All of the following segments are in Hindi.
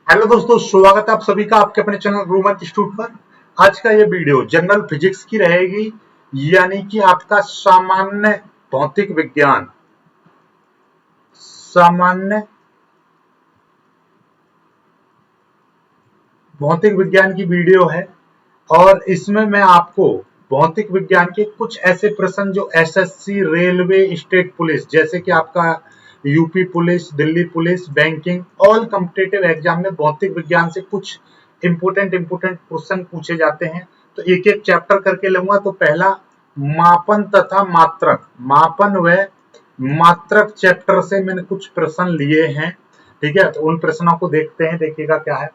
हेलो दोस्तों, स्वागत है आप सभी का आपके अपने चैनल रोमन इंस्टीट्यूट पर। आज का ये वीडियो जनरल फिजिक्स की रहेगी, यानी कि आपका सामान्य भौतिक विज्ञान सामान्य भौतिक विज्ञान की वीडियो है। और इसमें मैं आपको भौतिक विज्ञान के कुछ ऐसे प्रश्न जो एसएससी, रेलवे, स्टेट पुलिस, जैसे कि आपका UP police, Delhi police, banking, all competitive exam में भौतिक विज्ञान से कुछ इंपोर्टेंट क्वेश्चन पूछे जाते हैं। तो एक एक चैप्टर करके लूंगा। तो पहला मापन तथा मात्रक, मापन व मात्रक चैप्टर से मैंने कुछ प्रश्न लिए हैं। ठीक है, तो उन प्रश्नों को देखते हैं, देखिएगा क्या है।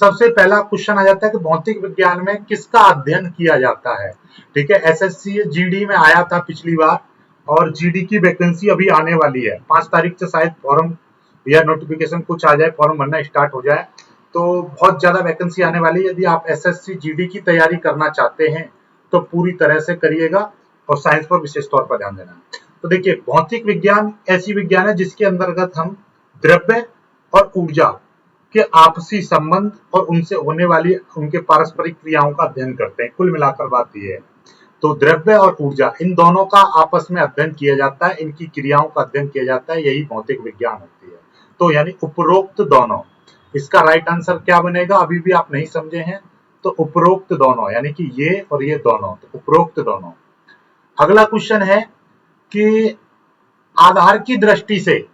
सबसे पहला क्वेश्चन आ जाता है कि भौतिक विज्ञान में किसका अध्ययन किया जाता है। ठीक है, एसएससी जीडी में आया था पिछली बार, और जीडी की वैकेंसी अभी आने वाली है। 5 तारीख से शायद फॉर्म या नोटिफिकेशन कुछ आ जाए, फॉर्म भरना स्टार्ट हो जाए। तो बहुत ज्यादा वैकेंसी आने वाली है। यदि आप एसएससी जीडी की तैयारी करना चाहते हैं तो पूरी तरह से करिएगा, और साइंस पर विशेष तौर पर ध्यान देना। तो देखिए, भौतिक विज्ञान ऐसी विज्ञान है जिसके अंतर्गत हम द्रव्य और ऊर्जा के आपसी संबंध और उनसे होने वाली उनके पारस्परिक क्रियाओं का अध्ययन करते हैं। कुल मिलाकर बात यह है। तो द्रव्य और ऊर्जा, इन दोनों का आपस में अध्ययन किया जाता है, इनकी क्रियाओं का अध्ययन किया जाता है, यही भौतिक विज्ञान होती है। तो यानी उपरोक्त दोनों, इसका राइट आंसर क्या बनेगा, अभी भी आप नहीं समझे हैं तो उपरोक्त दोनों, यानी कि ये और ये दोनों, तो उपरोक्त दोनों। अगला क्वेश्चन है कि आधार की दृष्टि से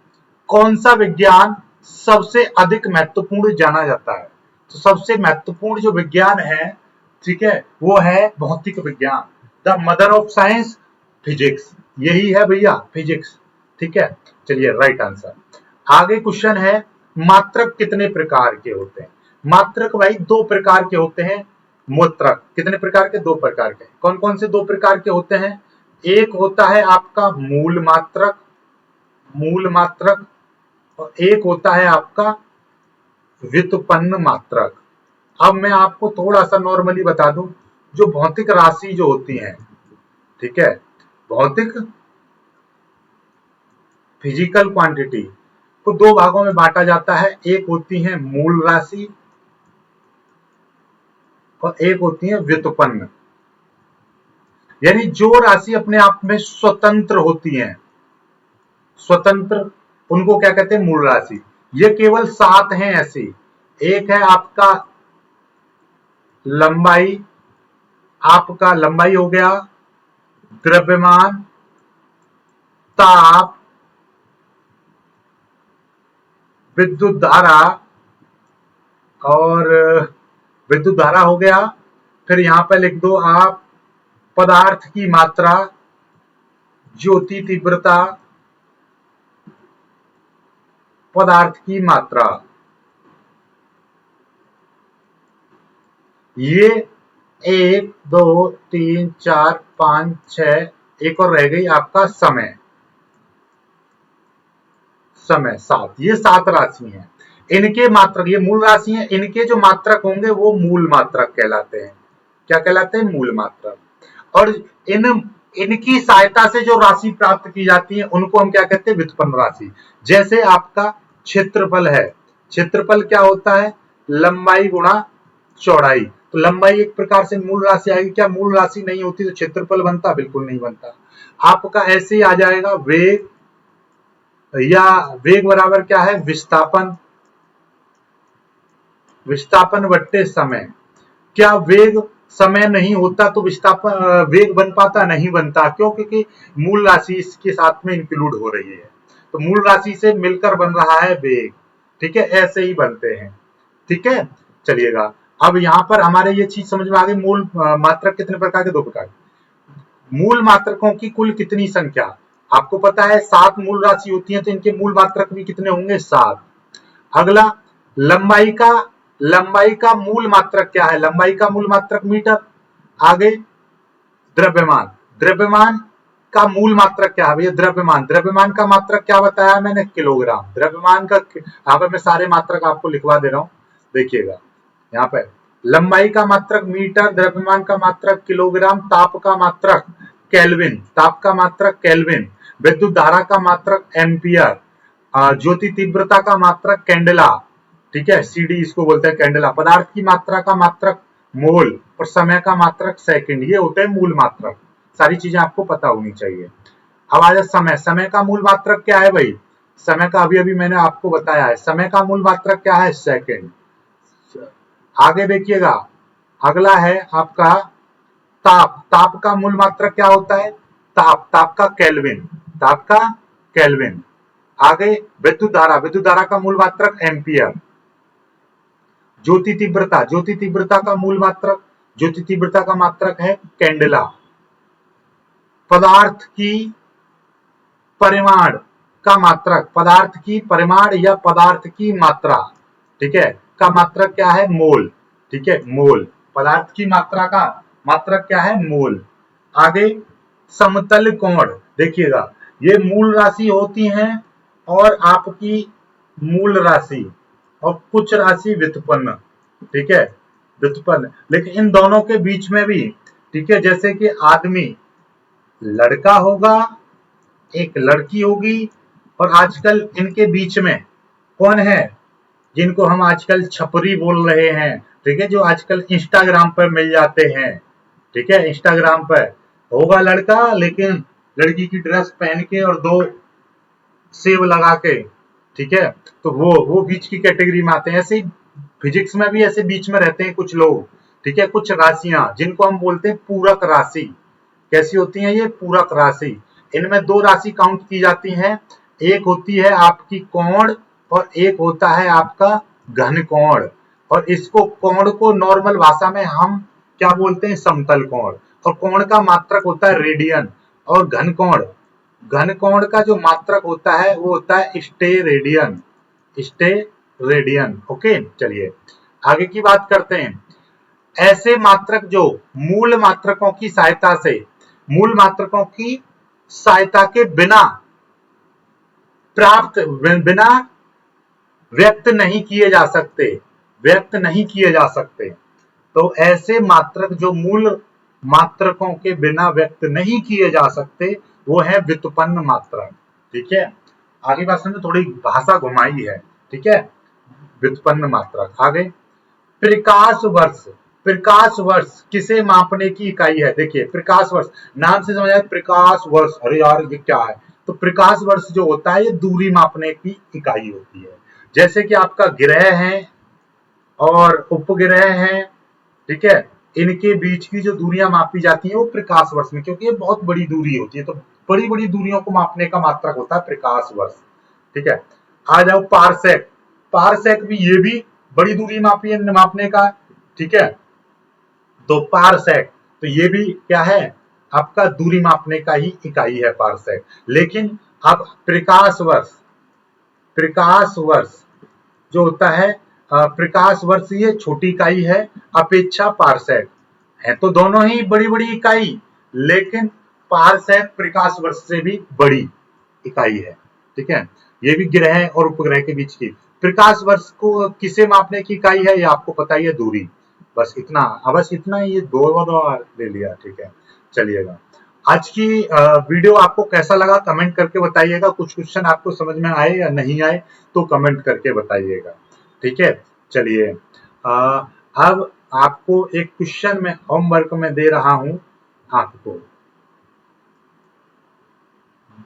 कौन सा विज्ञान सबसे अधिक महत्वपूर्ण जाना जाता है। तो सबसे महत्वपूर्ण जो विज्ञान है, ठीक है, वो है भौतिक विज्ञान। The mother of science physics, यही है भैया फिजिक्स। ठीक है, चलिए राइट आंसर। आगे क्वेश्चन है, मात्रक कितने प्रकार के होते हैं। मात्रक भाई 2 प्रकार के होते हैं। मूत्रक कितने प्रकार के, 2 प्रकार के। कौन कौन से 2 प्रकार के होते हैं। एक होता है आपका मूल मात्रक, और एक होता है आपका व्युत्पन्न मात्रक। अब मैं आपको थोड़ा सा नॉर्मली बता दूं, जो भौतिक राशि जो होती हैं, ठीक है, भौतिक फिजिकल क्वांटिटी को 2 भागों में बांटा जाता है। एक होती है मूल राशि और एक होती है व्युत्पन्न। यानी जो राशि अपने आप में स्वतंत्र होती हैं, स्वतंत्र, उनको क्या कहते हैं, मूल राशि। ये केवल 7 हैं ऐसी। एक है आपका लंबाई, आपका लंबाई हो गया, द्रव्यमान, ताप, विद्युत धारा, और विद्युत धारा हो गया। फिर यहां पर लिख दो आप पदार्थ की मात्रा, ज्योति तीव्रता, पदार्थ की मात्रा। ये 1 2 3 4 5 6, एक और रह गई आपका समय, 7। ये 7 राशि हैं। इनके मात्रक, ये मूल राशि हैं, इनके जो मात्रक होंगे वो मूल मात्रक कहलाते हैं। क्या कहलाते हैं, मूल मात्रक। और इनकी सहायता से जो राशि प्राप्त की जाती है उनको हम क्या कहते हैं, व्युत्पन्न राशि। जैसे आपका क्षेत्रफल है, क्षेत्रफल क्या होता है, लंबाई गुणा चौड़ाई। तो लंबाई एक प्रकार से मूल राशि आएगी। क्या मूल राशि नहीं होती तो क्षेत्रफल बनता, बिल्कुल नहीं बनता। आपका ऐसे ही आ जाएगा वेग, या वेग बराबर क्या है, विस्थापन, विस्थापन बट्टे समय। क्या वेग समय नहीं होता तो विस्थापन वेग बन पाता, नहीं बनता। क्यों, क्योंकि मूल राशि इसके साथ में इंक्लूड हो रही है, तो मूल राशि से मिलकर बन रहा है वेग। ठीक है, ऐसे ही बनते हैं। ठीक है, चलिएगा। अब यहां पर हमारे ये चीज समझ में आ गई, मूल मात्रक कितने प्रकार के, 2 प्रकार। मूल मात्रकों की कुल कितनी संख्या, आपको पता है 7 मूल राशि होती है, तो इनके मूल मात्रक भी कितने होंगे, 7। अगला, लंबाई का मूल मात्रक क्या है, लंबाई का मूल मात्रक मीटर। आगे द्रव्यमान, द्रव्यमान का मूल मात्रक क्या है भैया, द्रव्यमान, द्रव्यमान का मात्रक क्या बताया मैंने, किलोग्राम। द्रव्यमान का, यहाँ पर मैं सारे मात्रक आपको लिखवा दे रहा हूं, देखिएगा। यहाँ पे लंबाई का मात्रक मीटर, द्रव्यमान का मात्रक किलोग्राम, ताप का मात्रक केल्विन, ताप का मात्रक केल्विन, विद्युत धारा का मात्रक एम्पियर, ज्योति तीव्रता का मात्रक कैंडेला। ठीक है, CD इसको बोलते हैं कैंडेला। पदार्थ की मात्रा का मात्रक मोल और समय का मात्रक सेकंड, ये होते हैं मूल मात्रक। सारी चीजें आपको पता होनी चाहिए। अब आ जाए समय। समय का मूल मात्रक क्या है भाई? समय का अभी अभी मैंने आपको बताया है, समय का मूल मात्रक क्या है? सेकंड। आगे देखिएगा, अगला है आपका ताप। ताप का मूल मात्रक क्या होता है? ताप का केल्विन, ताप का केल्विन। आगे विद्युत धारा। विद्युत धारा का मूल मात्रक एम्पियर। ज्योति तीव्रता। ज्योति तीव्रता का मूल मात्रक, ज्योति तीव्रता का मात्रक है कैंडेला। पदार्थ की परिमाण का मात्रक, पदार्थ की परिमाण या पदार्थ की मात्रा, ठीक है, का मात्रक क्या है? मोल। ठीक है, मोल। पदार्थ की मात्रा का मात्रक क्या है? मोल। आगे समतल कोण। देखिएगा, ये मूल राशि होती हैं और आपकी मूल राशि और कुछ राशि व्युत्पन्न, ठीक है, व्युत्पन्न। लेकिन इन दोनों के बीच में भी, ठीक है, जैसे कि आदमी, लड़का होगा, एक लड़की होगी, और आजकल इनके बीच में कौन है? जिनको हम आजकल छपरी बोल रहे हैं, ठीक है, जो आजकल इंस्टाग्राम पर मिल जाते हैं, ठीक है, इंस्टाग्राम पर होगा लड़का, लेकिन लड़की की ड्रेस पहन के और दो सेव लगा के, ठीक है, तो वो बीच की कैटेगरी में आते हैं। ऐसे ही फिजिक्स में भी ऐसे बीच में रहते हैं कुछ लोग, ठीक है, कुछ राशियां जिनको हम बोलते हैं पूरक राशि। कैसी होती है ये? पूरक राशि। इनमें दो राशि काउंट की जाती हैं, एक होती है आपकी कोण और एक होता है आपका घन कोण। और इसको कोण को नॉर्मल भाषा में हम क्या बोलते हैं? समतल कोण। और कोण का मात्रक होता है रेडियन। और घन कोण का जो मात्रक होता है वो होता है स्टेरेडियन। स्टेरेडियन। ओके, चलिए आगे की बात करते हैं। ऐसे मात्रक जो मूल मात्रकों की सहायता से, मूल मात्रकों की सहायता के बिना प्राप्त, बिना व्यक्त नहीं किए जा सकते, व्यक्त नहीं किए जा सकते। तो ऐसे मात्रक जो मूल मात्रकों के बिना व्यक्त नहीं किए जा सकते, वो है व्युत्पन्न मात्रक। ठीक है, आगे बात समझो, थोड़ी भाषा घुमाई है, ठीक है। व्युत्पन्न मात्रक। आगे प्रकाश वर्ष। प्रकाश वर्ष किसे मापने की इकाई है? देखिए, प्रकाश वर्ष नाम से समझ आए, प्रकाश वर्ष। अरे यार ये क्या है? तो प्रकाश वर्ष जो होता है ये दूरी मापने की इकाई होती है। जैसे कि आपका ग्रह है और उपग्रह है, ठीक है, इनके बीच की जो दूरियां मापी जाती है वो प्रकाश वर्ष में, क्योंकि ये बहुत बड़ी दूरी होती है, तो बड़ी बड़ी दूरियों को मापने का मात्रक होता है प्रकाश वर्ष। ठीक है, आ जाओ पारसेक। पारसेक भी, ये भी बड़ी दूरी मापने का, ठीक है। तो पारसेक, तो ये भी क्या है? आपका दूरी मापने का ही इकाई है पारसेक। लेकिन अब प्रकाश वर्ष, प्रकाश वर्ष जो होता है, प्रकाश वर्ष ये छोटी इकाई है अपेक्षा पारसेक है, तो दोनों ही बड़ी बड़ी इकाई, लेकिन पारसेक प्रकाश वर्ष से भी बड़ी इकाई है। ठीक है, ये भी ग्रह और उपग्रह के बीच की। प्रकाश वर्ष को किसे मापने की इकाई है? ये आपको पता ही है, दूरी। बस इतना, बस इतना ही, ये दो ले लिया। ठीक है, चलिएगा। आज की वीडियो आपको कैसा लगा कमेंट करके बताइएगा। कुछ क्वेश्चन आपको समझ में आए या नहीं आए तो कमेंट करके बताइएगा। ठीक है, चलिए अब आपको एक क्वेश्चन में होमवर्क में दे रहा हूं आपको।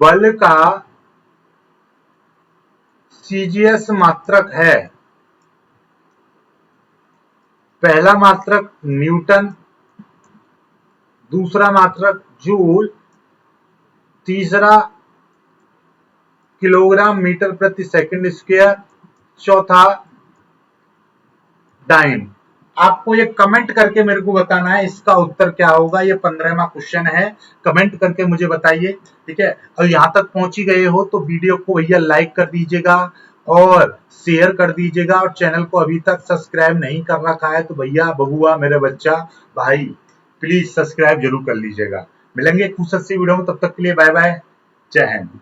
बल का सीजीएस मात्रक है। पहला मात्रक न्यूटन, दूसरा मात्रक जूल, तीसरा किलोग्राम मीटर प्रति सेकंड स्क्वायर, चौथा डाइन। आपको ये कमेंट करके मेरे को बताना है इसका उत्तर क्या होगा। ये 15वां क्वेश्चन है, कमेंट करके मुझे बताइए। ठीक है, और यहां तक पहुंच ही गए हो तो वीडियो को भैया लाइक कर दीजिएगा और शेयर कर दीजिएगा, और चैनल को अभी तक सब्सक्राइब नहीं कर रखा है तो भैया, बबुआ, मेरे बच्चा, भाई, प्लीज सब्सक्राइब जरूर कर लीजिएगा। मिलेंगे कुछ अच्छी वीडियो में, तब तक के लिए बाय बाय, जय हिंद।